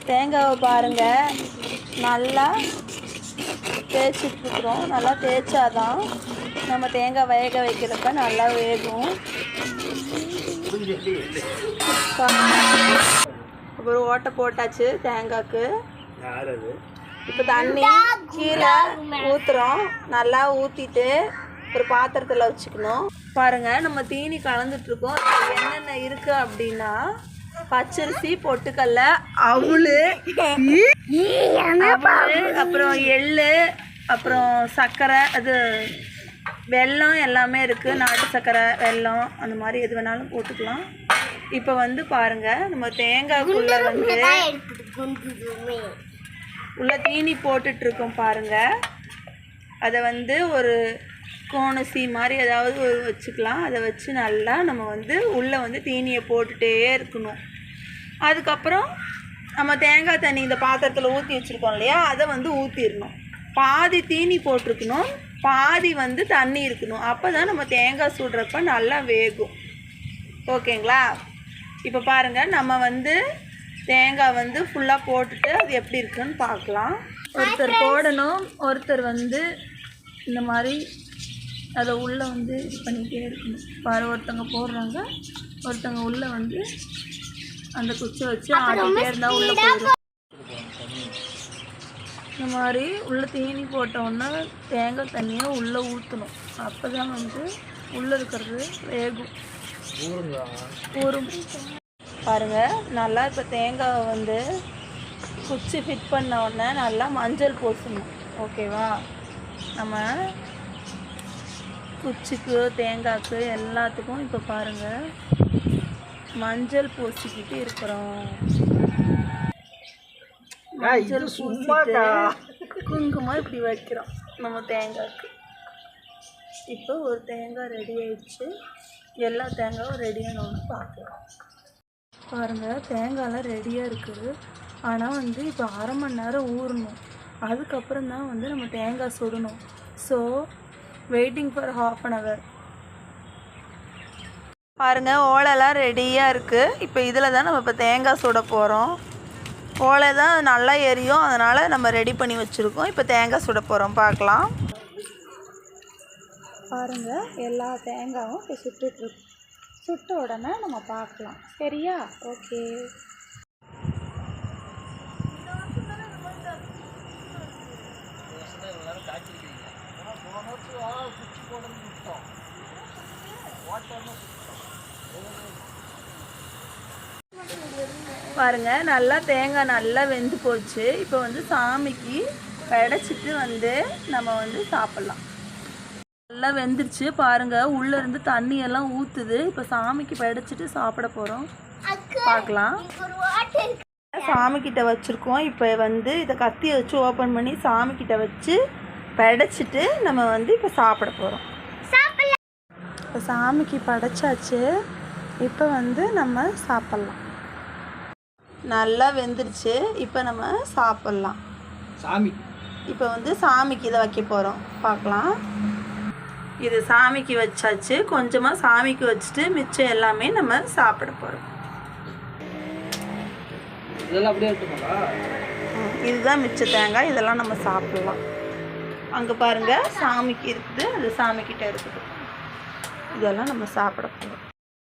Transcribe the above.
தேங்காவை பாருங்கள் நல்லா தேய்ச்சிட்ருக்குறோம். நல்லா தேய்ச்சாதான் நம்ம தேங்காய் வேக வைக்கிறப்ப நல்லா வேகும். அப்புறம் ஓட்டை போட்டாச்சு தேங்காய்க்கு. இப்போ தண்ணி கீழே ஊற்றுறோம். நல்லா ஊற்றிட்டு ஒரு பாத்திரத்தில் வச்சுக்கணும். பாருங்கள் நம்ம தீனி கலந்துட்ருக்கோம். என்னென்ன இருக்குது அப்படின்னா பச்சரிசி, பொட்டுக்கல்ல, அவல், அப்புறம் எள்ளு, அப்புறம் சர்க்கரை, அது வெல்லம் எல்லாமே இருக்குது. நாட்டு சர்க்கரை, வெல்லம் அந்த மாதிரி எது வேணாலும் போட்டுக்கலாம். இப்போ வந்து பாருங்கள் நம்ம தேங்காய்க்குள்ளே வந்து உள்ள தீனி போட்டுட்ருக்கோம் பாருங்கள். அதை வந்து ஒரு கோணசி மாதிரி ஏதாவது வச்சுக்கலாம். அதை வச்சு நல்லா நம்ம வந்து உள்ளே வந்து தீனியை போட்டுகிட்டே இருக்கணும். அதுக்கப்புறம் நம்ம தேங்காய் தண்ணி இந்த பாத்திரத்தில் ஊற்றி வச்சுருக்கோம் இல்லையா, அதை வந்து ஊற்றிடணும். பாதி தீனி போட்டிருக்கணும், பாதி வந்து தண்ணி இருக்கணும். அப்போ தான் நம்ம தேங்காய் சுடுறப்ப நல்லா வேகும். ஓகேங்களா? இப்போ பாருங்கள் நம்ம வந்து தேங்காய் வந்து ஃபுல்லாக போட்டுட்டு அது எப்படி இருக்குன்னு பார்க்கலாம். ஒருத்தர் போடணும், ஒருத்தர் வந்து இந்த மாதிரி அதை உள்ளே வந்து இது பண்ணிகிட்டே இருக்கணும். பாரு, ஒருத்தவங்க போடுறாங்க, ஒருத்தவங்க உள்ளே வந்து அந்த குச்சை வச்சு ஆட்டிகிட்டே இருந்தால் உள்ளே போயிடும். இந்த மாதிரி உள்ளே தீனி போட்டோன்னா தேங்காய் தண்ணியை உள்ளே ஊற்றணும். அப்போ தான் வந்து உள்ளே இருக்கிறது வேகும், ஊறும். பாருங்கள் நல்லா இப்போ தேங்காவை வந்து குச்சி ஃபிட் பண்ண உடனே நல்லா மஞ்சள் பூசணும். ஓகேவா? நம்ம குச்சிக்கு தேங்காய்க்கு எல்லாத்துக்கும் இப்போ பாருங்கள் மஞ்சள் பூசிக்கிட்டு இருக்கிறோம். மஞ்சள் பூசிட்டு குங்குமம் இப்படி வைக்கிறோம் நம்ம தேங்காய்க்கு. இப்போ ஒரு தேங்காய் ரெடி ஆயிடுச்சு. எல்லா தேங்காயும் ரெடியானோன்னு பார்க்கலாம். பாருங்கள் தேங்காயெலாம் ரெடியாக இருக்குது. ஆனால் வந்து இப்போ அரை மணி நேரம் ஊறணும். அதுக்கப்புறம் தான் வந்து நம்ம தேங்காய் சுடணும். So waiting for ½ an hour. பாருங்கள் ஓலைலாம் ரெடியாக இருக்குது. இப்போ இதில் தான் நம்ம இப்போ தேங்காய் சுட போகிறோம். ஓலை தான் நல்லா எரியும், அதனால் நம்ம ரெடி பண்ணி வச்சுருக்கோம். இப்போ தேங்காய் சுட போகிறோம், பார்க்கலாம். பாருங்கள் எல்லா தேங்காயும் இப்போ சுட்டுட்ருக்கு. சுட்ட உடனே நம்ம பார்க்கலாம். சரியா? ஓகே. பாருங்க நல்லா தேங்காய் நல்லா வெந்து போச்சு. இப்போ வந்து சாமிக்கு படைச்சிட்டு வந்து நம்ம வந்து சாப்பிட்லாம். நல்லா வெந்துருச்சு பாருங்கள், உள்ளேருந்து தண்ணியெல்லாம் ஊற்றுது. இப்போ சாமிக்கு படைச்சிட்டு சாப்பிட போகிறோம், பார்க்கலாம். சாமிக்கிட்ட வச்சுருக்கோம். இப்போ வந்து இதை கத்தியை வச்சு ஓப்பன் பண்ணி சாமிக்கிட்ட வச்சு படைச்சிட்டு நம்ம வந்து இப்போ சாப்பிட போகிறோம். இப்போ சாமிக்கு படைச்சாச்சு. இப்போ வந்து நம்ம சாப்பிட்லாம். நல்லா வெந்துருச்சு. இப்போ நம்ம சாப்பிட்லாம். இப்போ வந்து சாமிக்கு இதை வைக்க போகிறோம், பார்க்கலாம். இது சாமிக்கு வச்சாச்சு. கொஞ்சமாக சாமிக்கு வச்சுட்டு மிச்சம் எல்லாமே நம்ம சாப்பிட போகிறோம். இதுதான் மிச்ச தேங்காய், இதெல்லாம் நம்ம சாப்பிட்லாம். அங்கே பாருங்கள் சாமிக்கு இருக்குது, அது சாமிக்கிட்ட இருக்குது. இதெல்லாம் நம்ம சாப்பிட போகிறோம்.